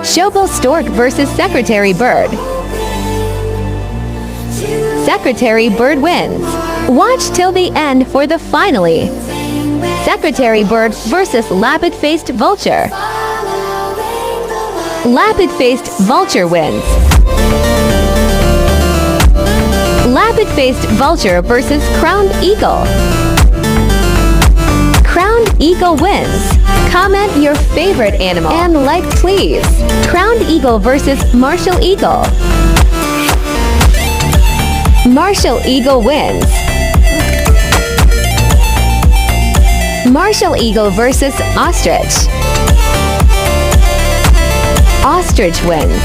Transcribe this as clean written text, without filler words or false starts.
Showbo Stork versus Secretary Bird. Secretary Bird wins. Watch till the end for the finale. Secretary Bird versus Lapid-faced Vulture. Lapid-faced Vulture wins. Lapid-faced Vulture versus Crowned Eagle. Crowned Eagle wins. Comment your favorite animal and like please. Crowned Eagle versus Martial Eagle. Martial Eagle wins. Martial Eagle versus Ostrich. Ostrich wins.